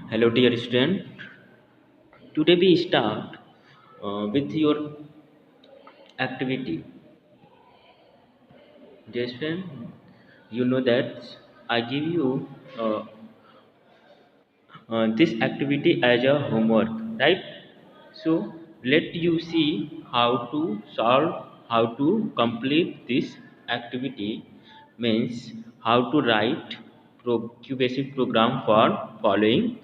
Hello, dear student. Today we start with your activity. Dear student, you know that I give you this activity as a homework, right? So let you see how to solve, how to complete this activity. Means how to write basic program for following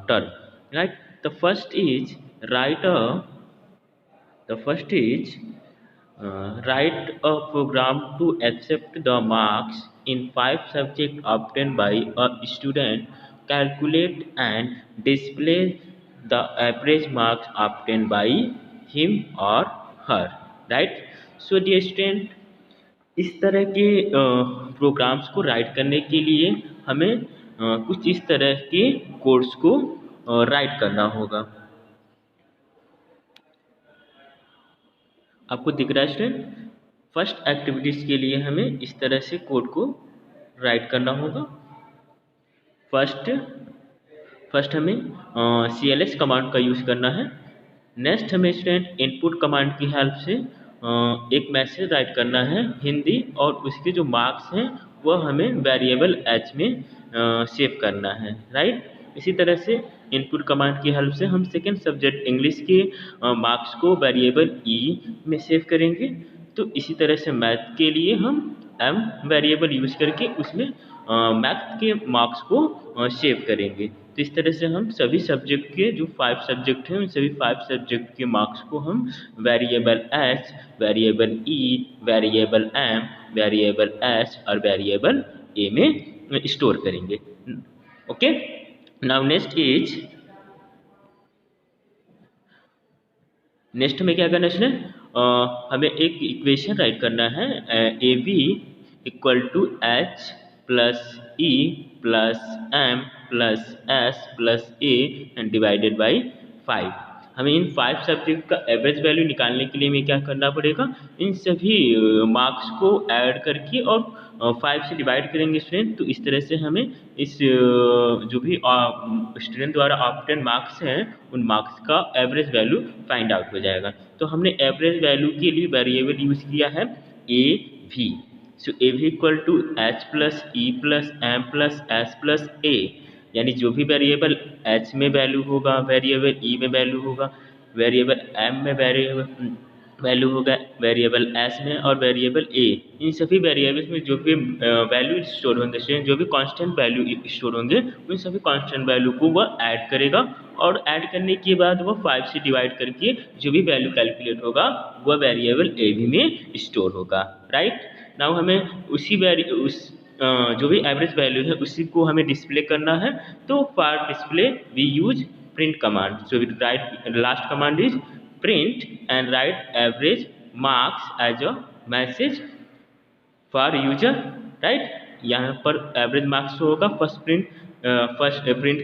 term, right? The first is write a The first is write a program to accept the marks in five subjects obtained by a student. Calculate and display the average marks obtained by him or her. Right? So dear student, इस तरह के programmes को right करने के लिए हमें कुछ इस तरह के कोड्स को राइट करना होगा। आपको दिख रहा है स्टूडेंट? फर्स्ट एक्टिविटीज़ के लिए हमें इस तरह से कोड को राइट करना होगा। फर्स्ट फर्स्ट हमें CLS कमांड का यूज़ करना है। नेक्स्ट हमें स्टूडेंट इनपुट कमांड की हेल्प से एक मैसेज राइट करना है हिंदी, और उसके जो मार्क्स हैं वह हमें वेरिएबल एच में सेव करना है, राइट। इसी तरह से इनपुट कमांड की हेल्प से हम सेकेंड सब्जेक्ट इंग्लिश के मार्क्स को वेरिएबल ई में सेव करेंगे। तो इसी तरह से मैथ के लिए हम एम वेरिएबल यूज़ करके उसमें मैथ के मार्क्स को सेव करेंगे। तो इस तरह से हम सभी सब्जेक्ट के जो 5 सब्जेक्ट हैं उन सभी 5 सब्जेक्ट के मार्क्स को हम वेरिएबल एच, वेरिएबल ई, वेरिएबल एम, वेरिएबल एस और वेरिएबल ए में स्टोर करेंगे। ओके, नाउ नेक्स्ट हमें क्या करना है? हमें एक इक्वेशन राइट करना है, A B equal to H plus E plus M plus S plus A and divided by 5। हमें इन 5 सब्जेक्ट का एवरेज वैल्यू निकालने के लिए हमें क्या करना पड़ेगा? इन सभी मार्क्स को ऐड करके और 5 से डिवाइड करेंगे स्टूडेंट। तो इस तरह से हमें इस जो भी स्टूडेंट द्वारा ऑब्टेन मार्क्स हैं उन मार्क्स का एवरेज वैल्यू फाइंड आउट हो जाएगा। तो हमने एवरेज वैल्यू के लिए वेरिएबल यूज़ किया है A V. So A V equal to H plus E plus M plus S plus A, यानी जो भी वेरिएबल एच में वैल्यू होगा, वेरिएबल ई में वैल्यू होगा, वेरिएबल एम में वैल्यू होगा, वेरिएबल एस में और वेरिएबल ए, इन सभी वेरिएबल्स में जो भी वैल्यू स्टोर होंगे, जो भी कांस्टेंट वैल्यू स्टोर होंगे उन सभी कांस्टेंट वैल्यू को वह ऐड करेगा, और ऐड करने के बाद वह 5 से डिवाइड करके जो भी वैल्यू कैलकुलेट होगा वह वेरिएबल ए भी में स्टोर होगा, राइट। नाउ हमें जो भी एवरेज वैल्यू है उसी को हमें डिस्प्ले करना है। तो for display we use print command. So we write last command is print and write average marks as a message for user, right. यहाँ पर एवरेज मार्क्स होगा फर्स्ट प्रिंट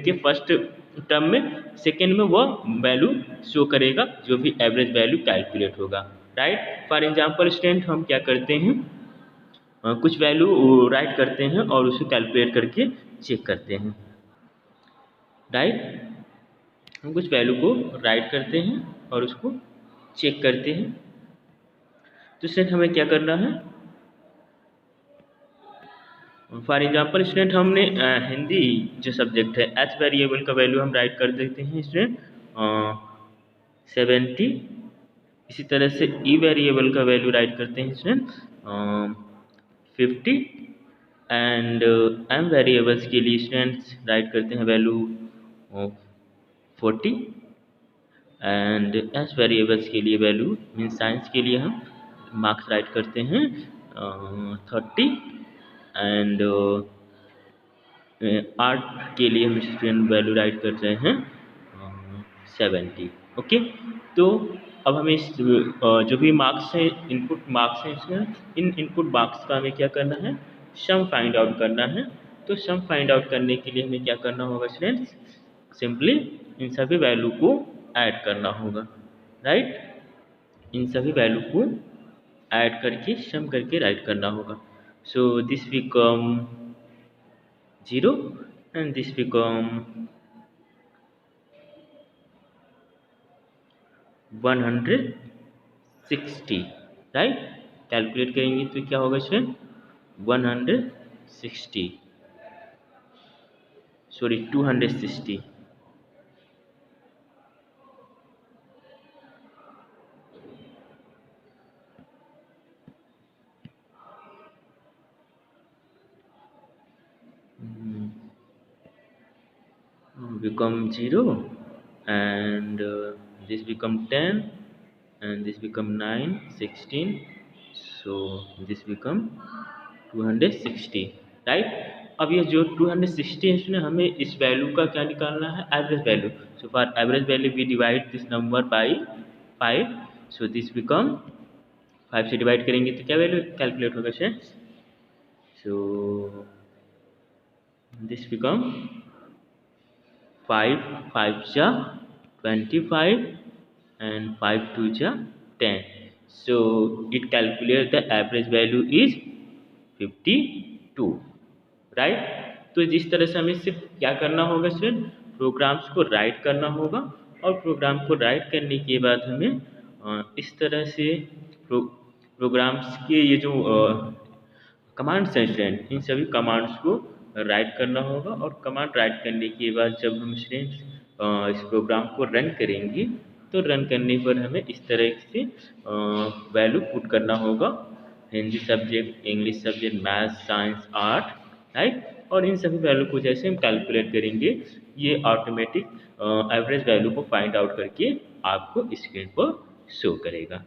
के फर्स्ट टर्म में, सेकेंड में वह वैल्यू शो करेगा जो भी एवरेज वैल्यू कैलकुलेट होगा, राइट। फॉर एग्जांपल स्टूडेंट हम क्या करते हैं, कुछ वैल्यू राइट करते हैं और उसे कैलकुलेट करके चेक करते हैं, राइट। हम कुछ वैल्यू को राइट करते हैं और उसको चेक करते हैं। तो स्टूडेंट हमें क्या करना है? फॉर एग्जांपल स्टूडेंट हमने हिंदी जो सब्जेक्ट है एच वेरिएबल का वैल्यू हम राइट कर देते हैं स्टूडेंट 70। इसी तरह से ई वेरिएबल का वैल्यू राइट करते हैं स्टूडेंट 50 एंड एम वेरिएबल्स के लिए स्टूडेंट्स राइट करते हैं वैल्यू 40 एंड एस वेरिएबल्स के लिए वैल्यू मीन साइंस के लिए हम मार्क्स राइट करते हैं 30 एंड आर्ट के लिए हम स्टूडेंट वैल्यू राइट कर रहे हैं 70। ओके, तो अब हमें जो भी मार्क्स हैं, इनपुट मार्क्स हैं इसमें, इन इनपुट मार्क्स का हमें क्या करना है? सम फाइंड आउट करना है। तो सम फाइंड आउट करने के लिए हमें क्या करना होगा स्टूडेंट्स? सिंपली इन सभी वैल्यू को ऐड करना होगा, राइट। इन सभी वैल्यू को ऐड करके सम करके राइट करना होगा। सो this become 0 and this become 160, right. Calculate करेंगे तो क्या होगा student, 160, sorry 260। Become 0 and this become 10 and this become 9 16, so this become 260, right. अब ये जो 260 है इसमें हमें इस वैल्यू का क्या निकालना है, average value. So for average value we divide this number by 5, so this become 5 से डिवाइड करेंगे तो क्या वैल्यू कैलकुलेट होगा स्टूडेंट्स, सो दिस बिकम 5 5 जा 25 and 5 2 जा 10, so it calculates the average value is 52, right. तो जिस तरह से हमें सिर्फ क्या करना होगा स्टूडेंट, प्रोग्राम्स को राइट करना होगा और प्रोग्राम को राइट करने के बाद हमें इस तरह से प्रोग्राम्स के ये जो कमांड्स हैं स्टूडेंट, इन सभी कमांड्स को राइट करना होगा और कमांड राइट करने के बाद जब हम स्टूडेंट इस प्रोग्राम को रन करेंगे तो रन करने पर हमें इस तरह से वैल्यू पुट करना होगा, Hindi subject, English subject, math, science, art, right. और इन सभी वैल्यू को जैसे हम कैलकुलेट करेंगे ये ऑटोमेटिक एवरेज वैल्यू को फाइंड आउट करके आपको स्क्रीन पर शो करेगा,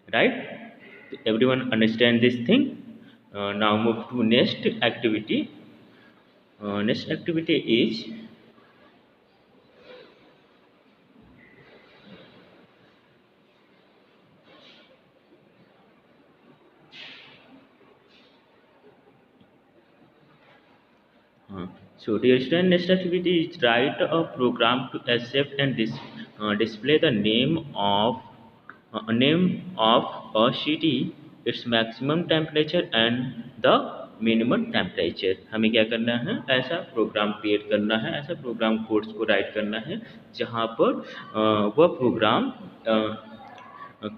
right. Everyone understand this thing. Now move to next activity. Next activity is so dear student, next activity is write a program to accept and display the name of a city, its maximum temperature and the minimum temperature. हमें क्या करना है, ऐसा program create करना है, ऐसा programme codes को right करना है जहाँ पर वह प्रोग्राम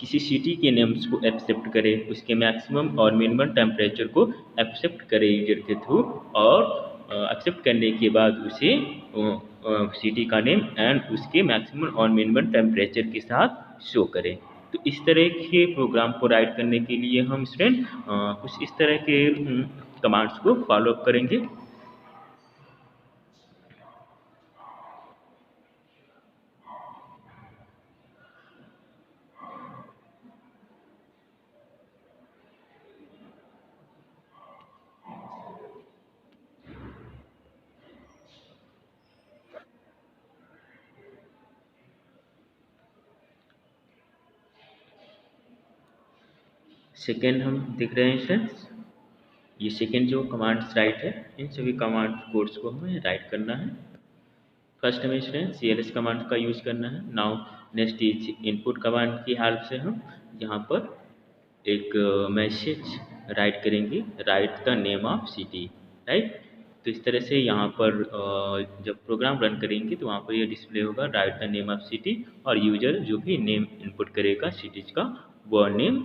किसी सिटी के नेम्स को एक्सेप्ट करे, उसके मैक्सिमम और मिनिमम टेम्परेचर को एक्सेप्ट करे यूजर के थ्रू, और एक्सेप्ट करने के बाद उसे सिटी का नेम एंड उसके मैक्सिमम और मिनिमम टेम्परेचर के साथ शो करे। तो इस तरह के प्रोग्राम को राइट करने के लिए हम स्टूडेंट कुछ इस तरह के कमांड्स को फॉलो अप करेंगे। सेकेंड हम देख रहे हैं स्टूडेंट्स, ये सेकेंड जो कमांड्स राइट है, इन सभी कमांड कोड्स को हमें राइट करना है। फर्स्ट हमें स्टूडेंट CLS कमांड का यूज़ करना है। Now next is input command की हेल्प से हम यहाँ पर एक मैसेज राइट करेंगे, right the name of city, right. तो इस तरह से यहाँ पर जब प्रोग्राम रन करेंगे तो वहाँ पर ये डिस्प्ले होगा right the name of city, और यूजर जो भी नेम इनपुट करेगा सिटीज का वो नेम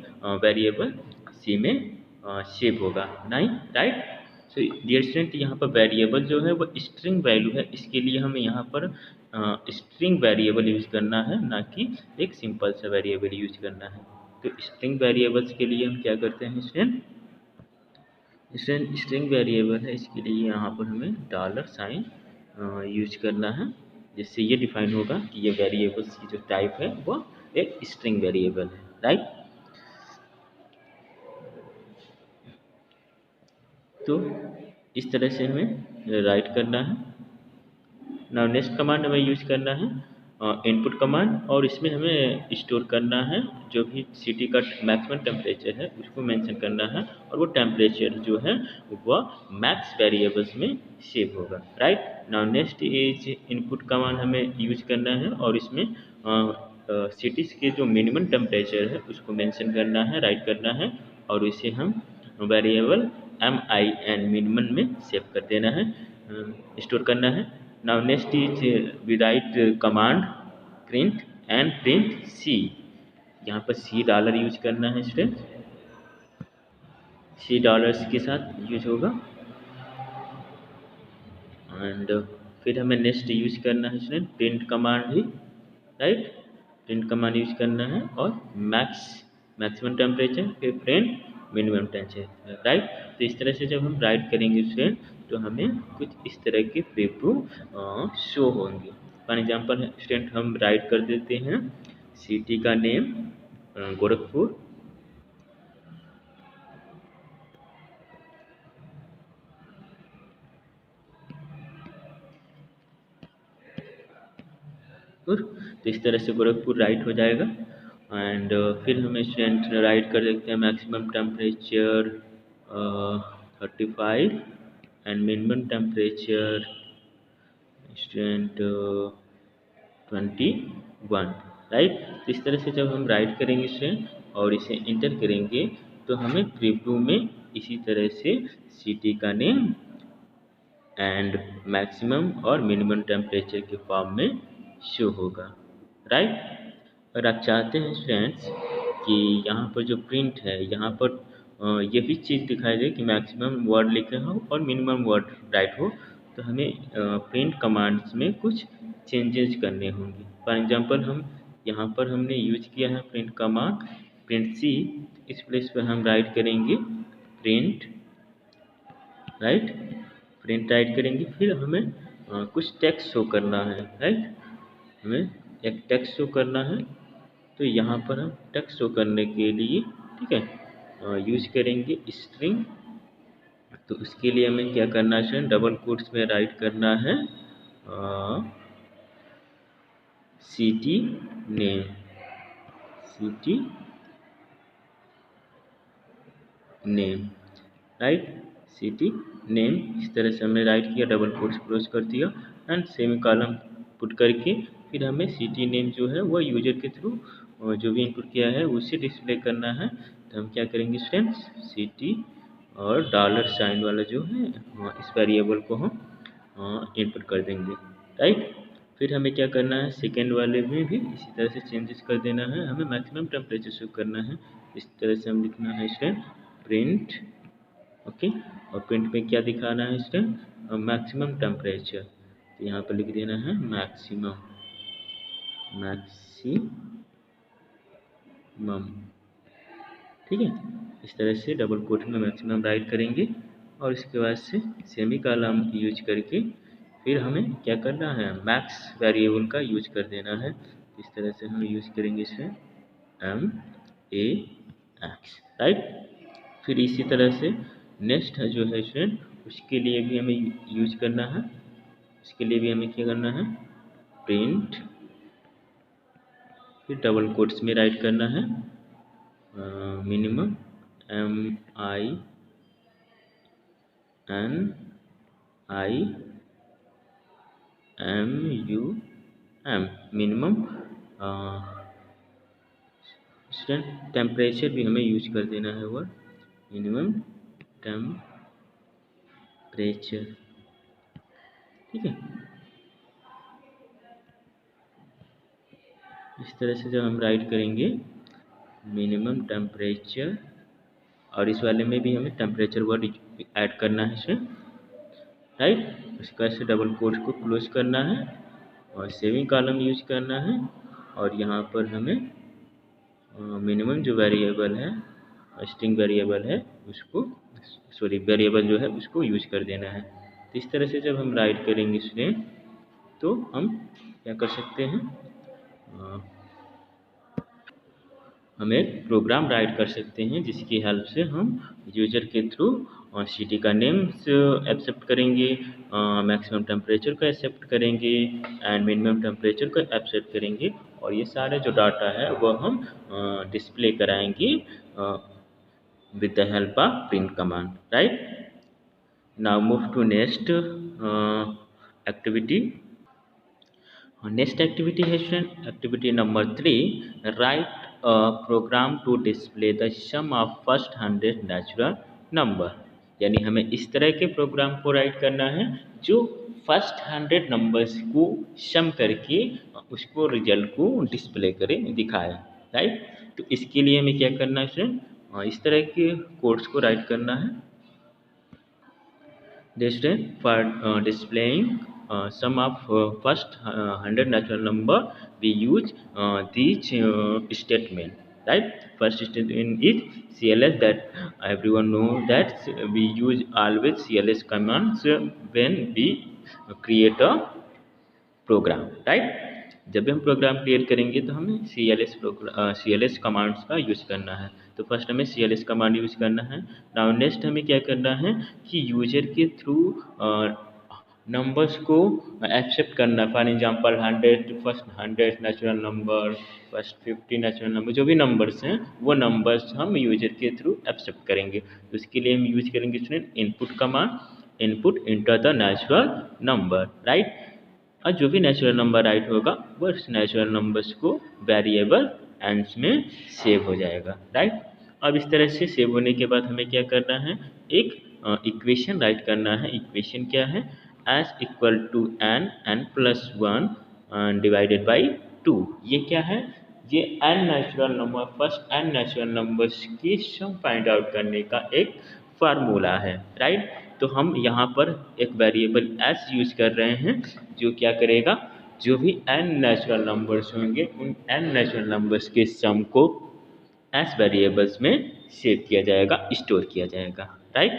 वेरिएबल सी में सेव होगा, नहीं, राइट। सो डियर स्टूडेंट, यहाँ पर वेरिएबल जो है वो स्ट्रिंग वैल्यू है, इसके लिए हमें यहाँ पर स्ट्रिंग वेरिएबल यूज़ करना है, ना कि एक सिंपल सा वेरिएबल यूज करना है। तो स्ट्रिंग वेरिएबल्स के लिए हम क्या करते हैं स्टूडेंट, स्ट्रिंग वेरिएबल है, इसके लिए यहाँ पर हमें $साइन यूज करना है, जिससे ये डिफाइन होगा कि ये वेरिएबल्स की जो टाइप है वो एक स्ट्रिंग वेरिएबल है, राइट। तो इस तरह से हमें राइट करना है। नाउ नेक्स्ट कमांड हमें यूज करना है इनपुट कमांड, और इसमें हमें स्टोर करना है जो भी सिटी का मैक्सिमम टेम्परेचर है उसको मेंशन करना है, और वो टेम्परेचर जो है वह मैक्स वेरिएबल्स में सेव होगा, right. Now next is input command हमें यूज करना है, और इसमें सिटीज़ के जो मिनिमम टेम्परेचर है उसको मेंशन करना है, राइट करना है, और इसे हम वेरिएबल MIN मिनिमम में सेव कर देना है, स्टोर करना है। Now next is we write command print and print C, यहाँ पर $C यूज करना है स्टूडेंट, $C के साथ यूज होगा। एंड फिर हमें नेक्स्ट यूज करना है स्टूडेंट प्रिंट कमांड ही, राइट। प्रिंट कमांड यूज करना है और मैक्सिमम टेम्परेचर, फिर प्रिंट मिनिमम टेम्परेचर, राइट। तो इस तरह से जब हम राइट करेंगे स्टूडेंट तो हमें कुछ इस तरह के प्रीव्यू शो होंगे। फॉर एग्जाम्पल स्टूडेंट हम राइट कर देते हैं सिटी का नेम गोरखपुर, तो इस तरह से गोरखपुर राइट हो जाएगा। एंड फिर हम स्टूडेंट राइट कर देते हैं maximum temperature 35 and minimum temperature student 21, right. तो इस तरह से जब हम राइट करेंगे स्टूडेंट और इसे इंटर करेंगे तो हमें प्रीव्यू में इसी तरह से सिटी का नेम एंड मैक्सिमम और मिनिमम टेम्परेचर के फॉर्म में शो होगा, राइट। अगर आप चाहते हैं स्टूडेंट्स कि यहाँ पर जो प्रिंट है यहाँ पर ये भी चीज़ दिखाई दे कि मैक्सिमम वर्ड लिखे हो और मिनिमम वर्ड राइट हो, तो हमें प्रिंट कमांड्स में कुछ चेंजेस करने होंगे। फॉर एग्जांपल हम यहाँ पर हमने यूज किया है प्रिंट कमांड प्रिंट सी, इस प्लेस पर हम राइट करेंगे प्रिंट, राइट। प्रिंट राइट करेंगे, फिर हमें कुछ टेक्स्ट शो करना है, राइट। हमें एक टेक्स्ट शो करना है, तो यहाँ पर हम टेक्स्ट शो करने के लिए, ठीक है, यूज करेंगे स्ट्रिंग। तो उसके लिए हमें क्या करना है, डबल कोट्स में राइट करना है city name, city name, right, city name. इस तरह से हमने राइट किया, डबल कोट्स क्लोज कर दिया एंड सेमी कॉलम पुट करके फिर हमें सिटी नेम जो है वो यूजर के थ्रू जो भी इनपुट किया है उसे डिस्प्ले करना है। तो हम क्या करेंगे स्टूडेंट्स, सिटी और $साइन वाला जो है इस वेरिएबल को हम इनपुट कर देंगे, राइट। फिर हमें क्या करना है, सेकेंड वाले में भी इसी तरह से चेंजेस कर देना है, हमें मैक्सिमम टेम्परेचर शो करना है। इस तरह से हम लिखना है स्टूडेंट प्रिंट, ओके। और प्रिंट में क्या दिखाना है स्टूडेंट, मैक्सिमम टेम्परेचर, तो यहाँ पर लिख देना है मैक्सिमम, ठीक है। इस तरह से डबल कोट में मैक्सिमम राइट करेंगे और इसके बाद से सेमी कॉलम यूज करके फिर हमें क्या करना है, मैक्स वेरिएबल का यूज कर देना है। इस तरह से हम यूज करेंगे इसे MAX, राइट। फिर इसी तरह से नेक्स्ट है जो है स्टूडेंट, उसके लिए भी हमें यूज करना है, उसके लिए भी हमें क्या करना है, प्रिंट, फिर डबल कोट्स में राइट करना है minimum MINIMUM, minimum. Student temperature भी हमें यूज कर देना है वर्ड, मिनिमम टेम्परेचर, ठीक है। इस तरह से जब हम राइट करेंगे मिनिमम टेम्परेचर, और इस वाले में भी हमें टेम्परेचर वर्ड ऐड करना है इसमें, राइट। उसका से डबल कोट को क्लोज करना है और सेमी कॉलम यूज करना है, और यहाँ पर हमें मिनिमम जो वेरिएबल है, स्ट्रिंग वेरिएबल है उसको, सॉरी वेरिएबल जो है उसको यूज कर देना है। तो इस तरह से जब हम राइट करेंगे स्टूडेंट तो हम क्या कर सकते हैं, हम एक प्रोग्राम राइट कर सकते हैं जिसकी हेल्प से हम यूजर के थ्रू सिटी का नेम एक्सेप्ट करेंगे, मैक्सिमम टेम्परेचर को एक्सेप्ट करेंगे एंड मिनिमम टेम्परेचर को एक्सेप्ट करेंगे, और ये सारे जो डाटा है वो हम डिस्प्ले कराएंगे with the help of print command, right. Now move to next activity. Next activity है student activity number 3, write program to display the sum of first 100 natural number. यानी हमें इस तरह के प्रोग्राम को राइट करना है जो फर्स्ट 100 नंबर्स को सम करके उसको रिजल्ट को डिस्प्ले करे, दिखाए, राइट। तो इसके लिए हमें क्या करना है स्टूडेंट, इस तरह के कोड्स को राइट करना है। Distinct for displaying sum of first 100 natural number, we use this statement, right? First statement is CLS, that everyone know that we use always CLS commands when we create a program, right. जब भी हम program create करेंगे तो हमें C L S commands का use करना है। तो फर्स्ट हमें C L S command use करना है। नाउ नेक्स्ट हमें क्या करना है कि यूजर के थ्रू नंबर्स को एक्सेप्ट करना। For example 100 first 100 natural number, first 50 natural number, जो भी नंबर्स हैं वो नंबर्स हम यूजर के थ्रू एक्सेप्ट करेंगे। तो उसके लिए हम यूज करेंगे student input command, input enter the natural number, right. और जो भी नेचुरल नंबर राइट होगा वो उस नेचुरल नंबर्स को वेरिएबल एंड्स में सेव हो जाएगा, राइट। अब इस तरह से सेव होने के बाद हमें क्या करना है, एक इक्वेशन राइट करना है। इक्वेशन क्या है, S equal to N plus 1 divided by 2। ये क्या है, ये N natural number, first N natural numbers की सम फाइंड आउट करने का एक फार्मूला है, राइट। तो हम यहाँ पर एक वेरिएबल एस यूज कर रहे हैं जो क्या करेगा, जो भी एन नेचुरल नंबर्स होंगे उन एन नेचुरल नंबर्स के सम को एस वेरिएबल्स में सेव किया जाएगा, स्टोर किया जाएगा, राइट।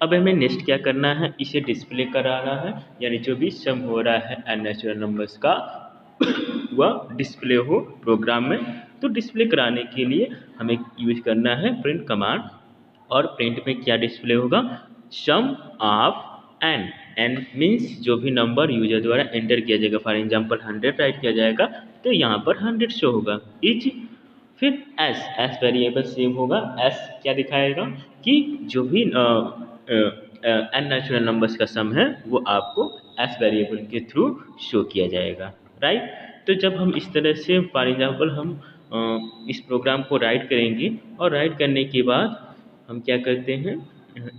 अब हमें नेक्स्ट क्या करना है, इसे डिस्प्ले कराना है, यानी जो भी सम हो रहा है एन नेचुरल नंबर्स का वह डिस्प्ले हो प्रोग्राम में। तो डिस्प्ले कराने के लिए हमें यूज करना है प्रिंट कमांड। और प्रिंट में क्या डिस्प्ले होगा, सम ऑफ एन। एन मीन्स जो भी नंबर यूजर द्वारा एंटर किया जाएगा। फॉर एग्जांपल 100 राइट किया जाएगा तो यहाँ पर 100 शो होगा इज। फिर एस वेरिएबल सेव होगा। एस क्या दिखाएगा कि जो भी एन नेचुरल नंबर्स का सम है वो आपको एस वेरिएबल के थ्रू शो किया जाएगा, राइट। तो जब हम इस तरह से फॉर एग्जांपल हम इस प्रोग्राम को राइट करेंगे और राइट करने के बाद हम क्या करते हैं,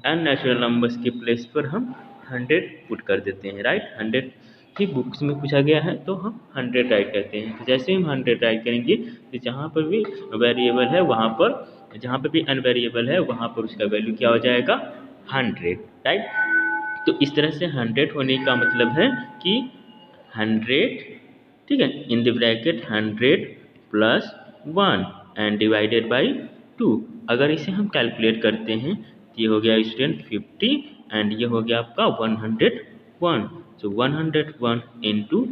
एन नेचुरल नंबर्स के प्लेस पर हम 100 पुट कर देते हैं, राइट। 100 की बुक्स में पूछा गया है तो हम 100 राइट करते हैं। तो जैसे हम 100 राइट करेंगे तो जहाँ पर भी वेरिएबल है वहाँ पर, जहाँ पर भी एन वेरिएबल है वहाँ पर उसका वैल्यू क्या हो जाएगा, 100, राइट। तो इस तरह से 100 होने का मतलब है कि 100, ठीक है, in the bracket 100 plus 1 and divided by 2। अगर इसे हम कैलकुलेट करते हैं तो ये हो गया स्टूडेंट 50 एंड ये हो गया आपका 101। सो 101 इंटू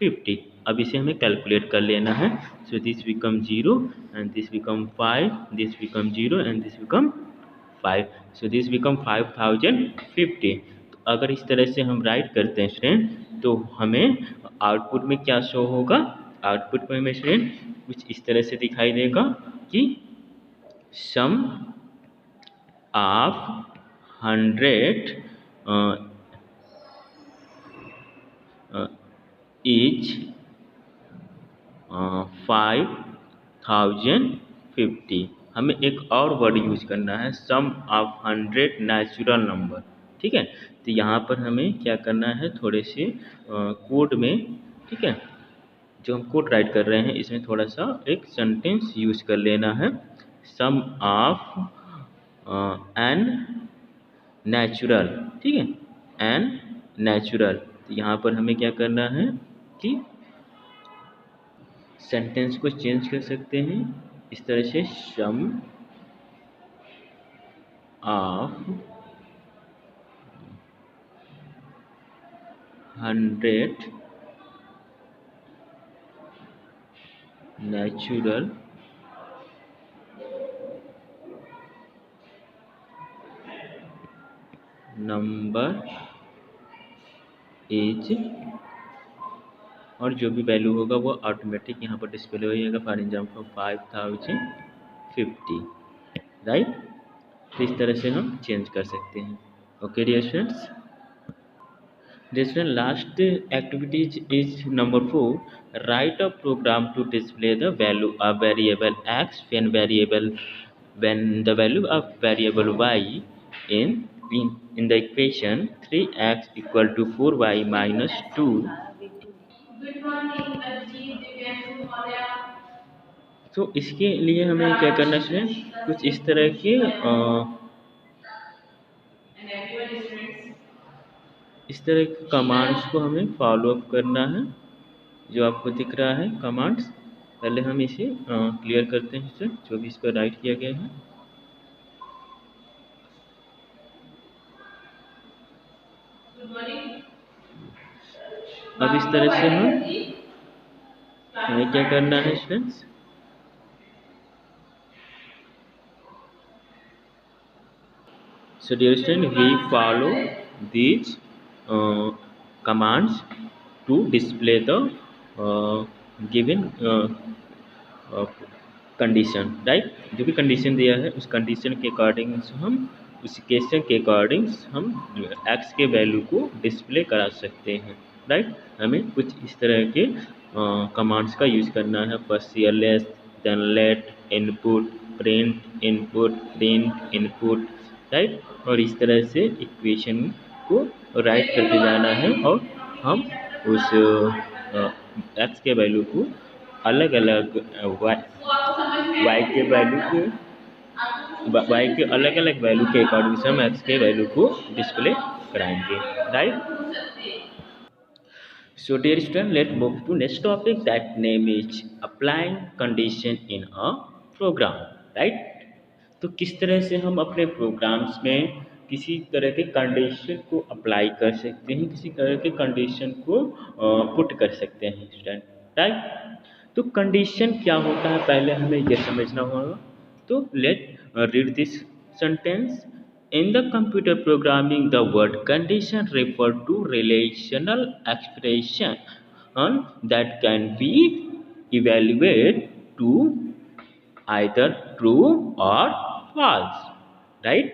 50। अब इसे हमें कैलकुलेट कर लेना है। सो this become 0 and this become 5, this become 0 and this become 5। So this become 5050। तो अगर इस तरह से हम राइट करते हैं स्टूडेंट तो हमें आउटपुट में क्या शो होगा, आउटपुट में हमें स्टूडेंट कुछ इस तरह से दिखाई देगा कि सम ऑफ 100 इज 5050। हमें एक और वर्ड यूज करना है, सम ऑफ 100 नेचुरल नंबर, ठीक है। तो यहाँ पर हमें क्या करना है, थोड़े से कोड में, ठीक है, जो हम कोड राइट कर रहे हैं इसमें थोड़ा सा एक सेंटेंस यूज कर लेना है, सम ऑफ एन नेचुरल, ठीक है, एन नेचुरल। तो यहाँ पर हमें क्या करना है कि सेंटेंस को चेंज कर सकते हैं इस तरह से, सम ऑफ 100 नेचुरल नंबर इज, और जो भी वैल्यू होगा वो ऑटोमेटिक यहाँ पर डिस्प्ले हो जाएगा। For example 5050, right. तो इस तरह से हम चेंज कर सकते हैं। Okay dear students, last activities is number 4, write a program to display the value of variable X when the value of variable y in the equation 3x equal to 4y minus 2 तो इसके लिए हमें क्या करना चाहिए, कुछ इस तरह के कमांड्स को हमें फॉलो अप करना है। जो आपको दिख रहा है कमांड्स, पहले हम इसे क्लियर करते हैं, इसे जो भी इस पर राइट किया गया है। अब इस तरह से हमें क्या करना है students, so dear student, we follow these commands to display the given condition, right. जो भी कंडीशन दिया है उस कंडीशन के अकॉर्डिंग हम उस केस के अकॉर्डिंग हम एक्स के वैल्यू को डिस्प्ले करा सकते हैं, राइट। हमें कुछ इस तरह के कमांड्स का यूज़ करना है। First cls, then let, input, print input, right. और इस तरह से इक्वेशन को राइट करते जाना है और हम उस एक्स के वैल्यू को अलग अलग वाई के अलग अलग वैल्यू के अकॉर्डिंग से हम एक्स के वैल्यू को डिस्प्ले कराएंगे, right. So dear student, let's move to next topic, that name is applying condition in a program, right? तो किस तरह से हम अपने प्रोग्राम्स में किसी तरह के कंडीशन को अप्लाई कर सकते हैं, किसी तरह के कंडीशन को पुट कर सकते हैं स्टूडेंट, राइट। तो कंडीशन क्या होता है पहले हमें यह समझना होगा। तो let read this sentence. In the computer programming, the word condition refer to relational expression that can be evaluated to either true or false, right।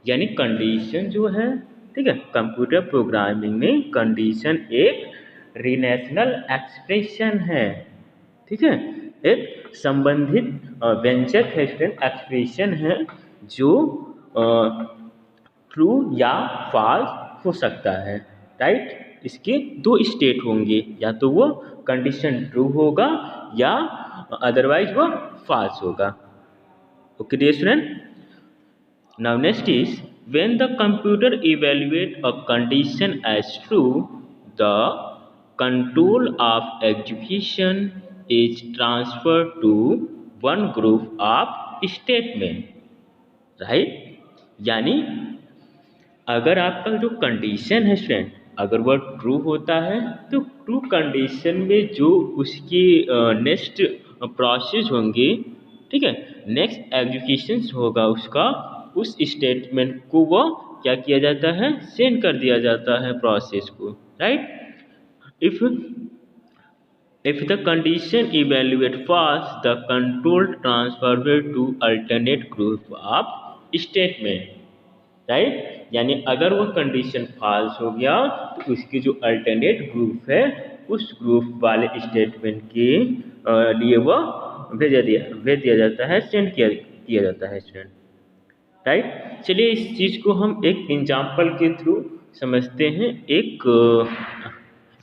यानी कंडीशन जो है, ठीक है, कंप्यूटर प्रोग्रामिंग में कंडीशन एक रिलेशनल एक्सप्रेशन है, ठीक है, एक संबंधित व्यंजक है, एक्सप्रेशन है जो ट्रू या फॉल्स हो सकता है, राइट। इसके दो स्टेट होंगे, या तो वो कंडीशन ट्रू होगा या अदरवाइज वो फॉल्स होगा। Okay dear student, now next is when the computer evaluate a condition as true, the control of execution is transfer to one group of statement, right. यानी अगर आपका जो कंडीशन है student, अगर वह ट्रू होता है तो ट्रू कंडीशन में जो उसकी नेक्स्ट प्रोसेस होंगे, ठीक है, नेक्स्ट एग्जीक्यूशन होगा उसका, उस स्टेटमेंट को वह क्या किया जाता है, सेंड कर दिया जाता है प्रोसेस को, right. If the condition evaluate false, the control transfer to alternate group of statement, right. यानी अगर वो कंडीशन फॉल्स हो गया तो उसके जो अल्टरनेट ग्रुप है उस ग्रुप वाले स्टेटमेंट के लिए वह भेज दिया जाता है, सेंड किया जाता है स्टूडेंट, राइट। चलिए इस चीज़ को हम एक एग्जाम्पल के थ्रू समझते हैं, एक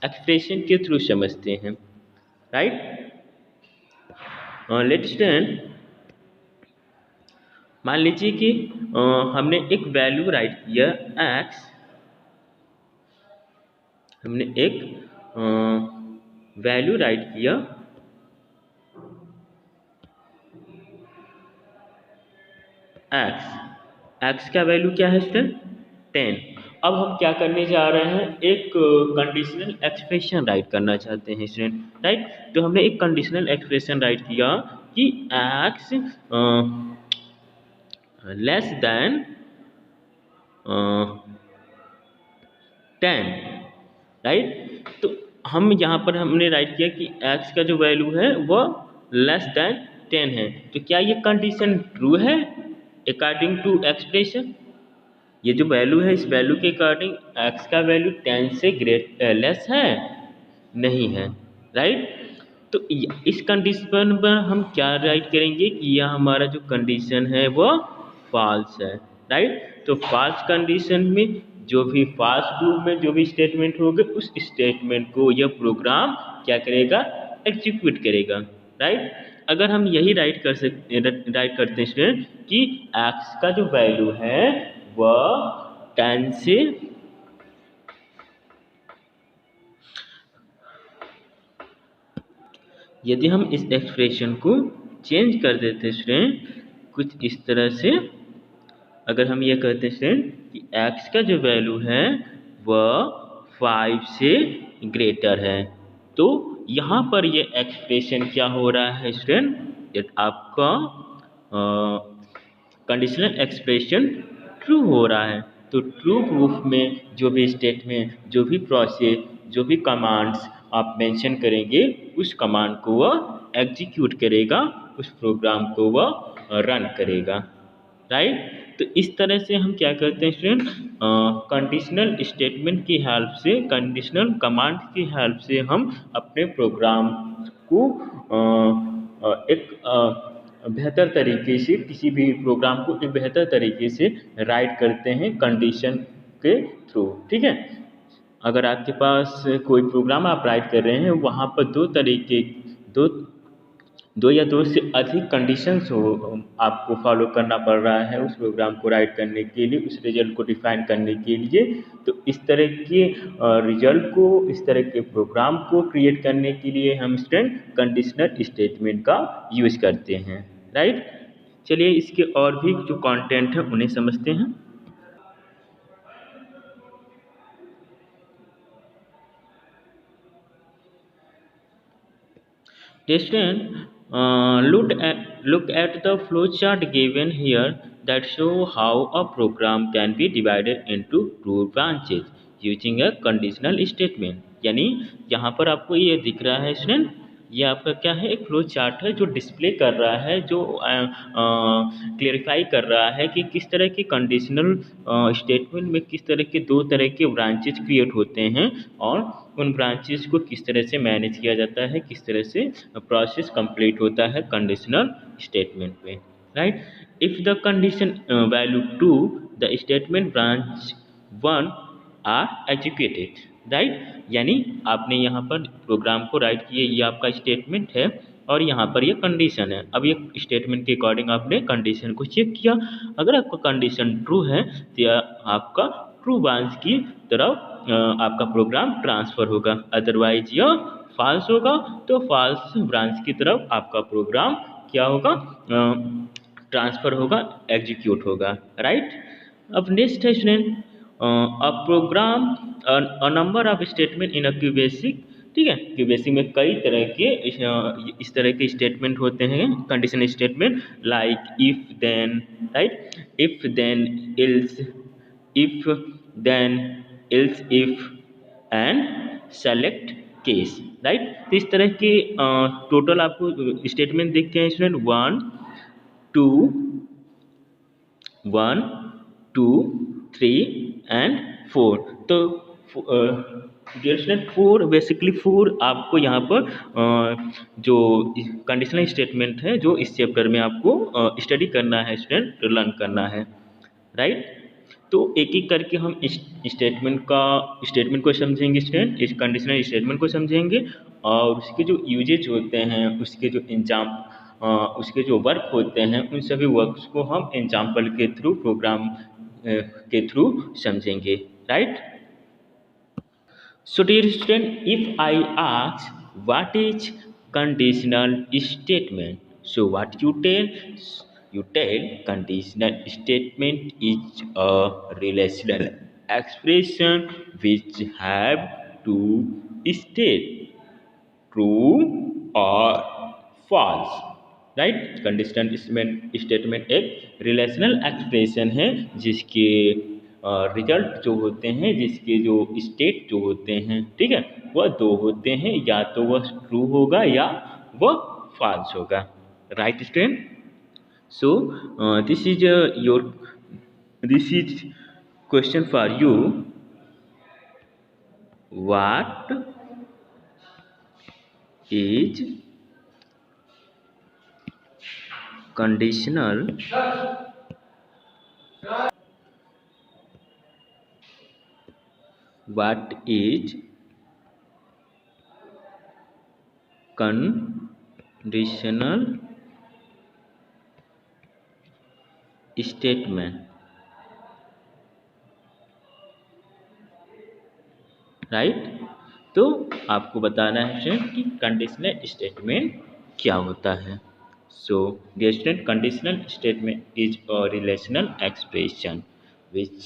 एक्सप्रेशन के थ्रू समझते हैं, राइट। लेट्स स्टूडेंट, मान लीजिए कि हमने एक वैल्यू राइट किया x, हमने एक वैल्यू राइट किया x का वैल्यू क्या है स्टूडेंट, 10। अब हम क्या करने जा रहे हैं, एक कंडीशनल एक्सप्रेशन राइट करना चाहते हैं स्टूडेंट, राइट। तो हमने एक कंडीशनल एक्सप्रेशन राइट किया कि x लेस देन 10, राइट। तो हम यहाँ पर हमने राइट किया कि x का जो वैल्यू है वह लेस देन 10 है। तो क्या ये कंडीशन ट्रू है अकॉर्डिंग टू एक्सप्रेशन? ये जो वैल्यू है इस वैल्यू के अकॉर्डिंग x का वैल्यू 10 से लेस है, नहीं है, राइट। तो इस कंडीशन पर हम क्या राइट करेंगे कि यह हमारा जो कंडीशन है वह फॉल्स है, राइट। तो फॉल्स कंडीशन में जो भी फॉल्स ग्रुप में जो भी स्टेटमेंट होगा उस स्टेटमेंट को यह प्रोग्राम क्या करेगा, एग्जीक्यूट करेगा, राइट। अगर हम यही राइट करते हैं स्टूडेंट कि x का जो वैल्यू है वह 10 से यदि हम इस एक्सप्रेशन को चेंज कर देते स्टूडेंट कुछ इस तरह से, अगर हम ये कहते हैं स्टूडेंट कि x का जो वैल्यू है वह 5 से ग्रेटर है, तो यहाँ पर ये एक्सप्रेशन क्या हो रहा है स्टूडेंट, आपका कंडीशनल एक्सप्रेशन ट्रू हो रहा है। तो ट्रू प्रूफ में जो भी स्टेटमेंट, जो भी प्रोसेस, जो भी कमांड्स आप मेंशन करेंगे उस कमांड को वह एग्जीक्यूट करेगा, उस प्रोग्राम को वह रन करेगा, राइट। तो इस तरह से हम क्या करते हैं स्टूडेंट, कंडीशनल स्टेटमेंट की हेल्प से, कंडीशनल कमांड की हेल्प से हम अपने प्रोग्राम को एक बेहतर तरीके से, किसी भी प्रोग्राम को एक बेहतर तरीके से राइट करते हैं कंडीशन के थ्रू, ठीक है। अगर आपके पास कोई प्रोग्राम आप राइट कर रहे हैं, वहाँ पर दो या दो से अधिक कंडीशंस हो, आपको फॉलो करना पड़ रहा है उस प्रोग्राम को राइट करने के लिए, उस रिजल्ट को डिफाइन करने के लिए। तो इस तरह के रिजल्ट को, इस तरह के प्रोग्राम को क्रिएट करने के लिए हम स्टूडेंट कंडीशनल स्टेटमेंट का यूज करते हैं, राइट। चलिए इसके और भी जो कंटेंट है उन्हें समझते हैं। Student, look at the flowchart given here that show how a program can be divided into two branches using a conditional statement। यानी यहाँ पर आपको ये दिख रहा है स्टूडेंट, ये आपका क्या है, एक फ्लो चार्ट है जो डिस्प्ले कर रहा है, जो क्लेरिफाई कर रहा है कि किस तरह के कंडीशनल स्टेटमेंट में किस तरह के दो तरह के ब्रांचेज क्रिएट होते हैं और उन ब्रांचेज को किस तरह से मैनेज किया जाता है, किस तरह से प्रोसेस कंप्लीट होता है कंडीशनल स्टेटमेंट में, right. If the condition value true, the statement branch 1 are educated, right. यानी आपने यहाँ पर प्रोग्राम को राइट किए, ये आपका स्टेटमेंट है और यहाँ पर ये कंडीशन है। अब ये स्टेटमेंट के अकॉर्डिंग आपने कंडीशन को चेक किया, अगर आपका कंडीशन ट्रू है तो आपका ट्रू ब्रांच की तरफ आपका प्रोग्राम ट्रांसफ़र होगा, अदरवाइज यह फॉल्स होगा तो फॉल्स ब्रांच की तरफ आपका प्रोग्राम क्या होगा, ट्रांसफ़र होगा, एग्जीक्यूट होगा, राइट। अब नेक्स्ट है student, a program a number of statement in a QBasic, ठीक है। क्यूबेसिक में कई तरह के इस तरह के स्टेटमेंट होते हैं, conditional statement, like if then, right, if then else, if then else if and select case, right. तो इस तरह के टोटल आपको स्टेटमेंट देखते हैं स्टूडेंट, 1 2 3 एंड 4। तो डियर स्टूडेंट 4, बेसिकली 4 आपको यहाँ पर जो कंडीशनल स्टेटमेंट है जो इस चैप्टर में आपको स्टडी करना है स्टूडेंट, लर्न करना है, राइट। तो एक एक करके हम इस स्टेटमेंट को समझेंगे स्टूडेंट, इस कंडीशनल स्टेटमेंट को समझेंगे और उसके जो यूजेज होते हैं, उसके जो उसके जो वर्क होते हैं, उन सभी वर्क्स को हम एग्जाम्पल के थ्रू, प्रोग्राम के थ्रू समझेंगे, right. So dear student, if I ask what is conditional statement, so what you tell? You tell conditional statement is a relational expression which have two state, true or false, right. Conditional statement एक relational expression है जिसके result जो होते हैं, जिसके जो state जो होते हैं, ठीक है, वह दो होते हैं, या तो वह ट्रू होगा या वह फॉल्स होगा, right student. So this is question for you, what is conditional what is conditional conditional statement, right. तो आपको बताना है स्टूडेंट कि कंडीशनल स्टेटमेंट क्या होता है। So dear student, conditional statement is a relational expression which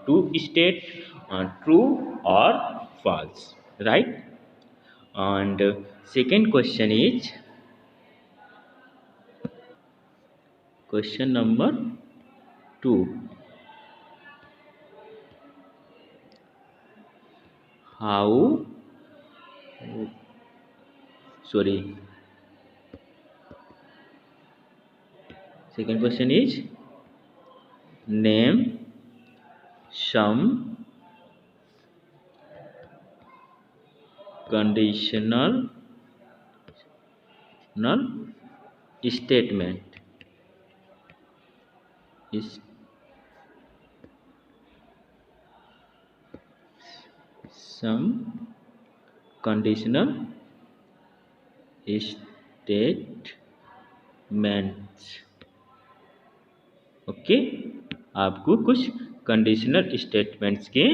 to state true or false, right? And second question is question number 2. How, sorry, second question is name some conditional statement is some conditional statements, okay. आपको कुछ conditional statements के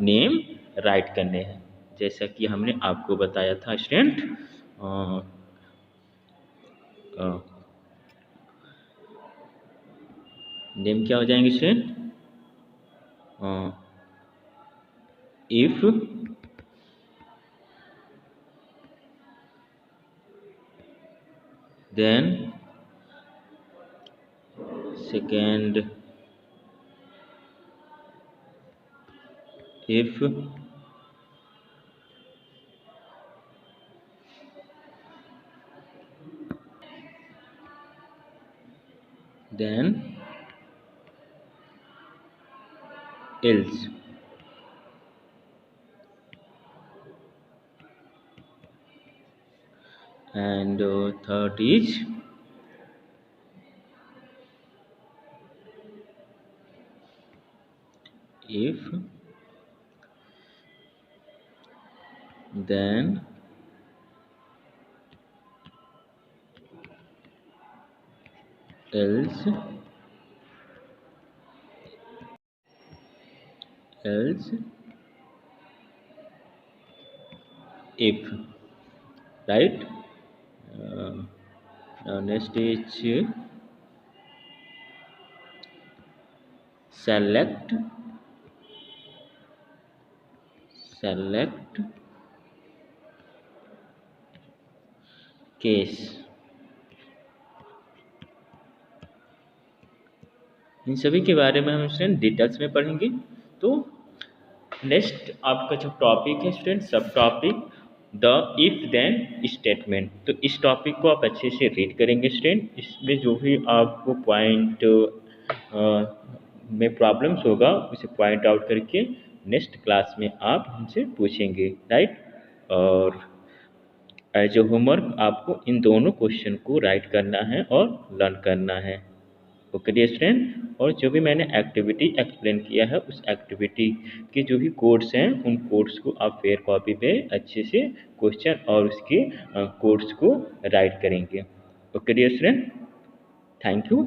name right करने हैं, जैसा कि हमने आपको बताया था स्टूडेंट। नेम क्या हो जाएंगे student? If then second if then else, and third is if then else if, right? Now next is select case। इन सभी के बारे में हम स्टूडेंट डिटेल्स में पढ़ेंगे। तो नेक्स्ट आपका जो टॉपिक है student, sub topic the if then statement. तो इस टॉपिक को आप अच्छे से रीड करेंगे स्टूडेंट। इसमें जो भी आपको पॉइंट में प्रॉब्लम्स होगा उसे पॉइंट आउट करके नेक्स्ट क्लास में आप हमसे पूछेंगे, राइट। और एज ए होमवर्क आपको इन दोनों क्वेश्चन को राइट करना है और लर्न करना है, ओके डियर स्टूडेंट। और जो भी मैंने एक्टिविटी एक्सप्लेन किया है उस एक्टिविटी के जो भी कोड्स हैं उन कोड्स को आप फेयर कॉपी पे अच्छे से क्वेश्चन और उसके कोड्स को राइट करेंगे, okay dear student. Thank you.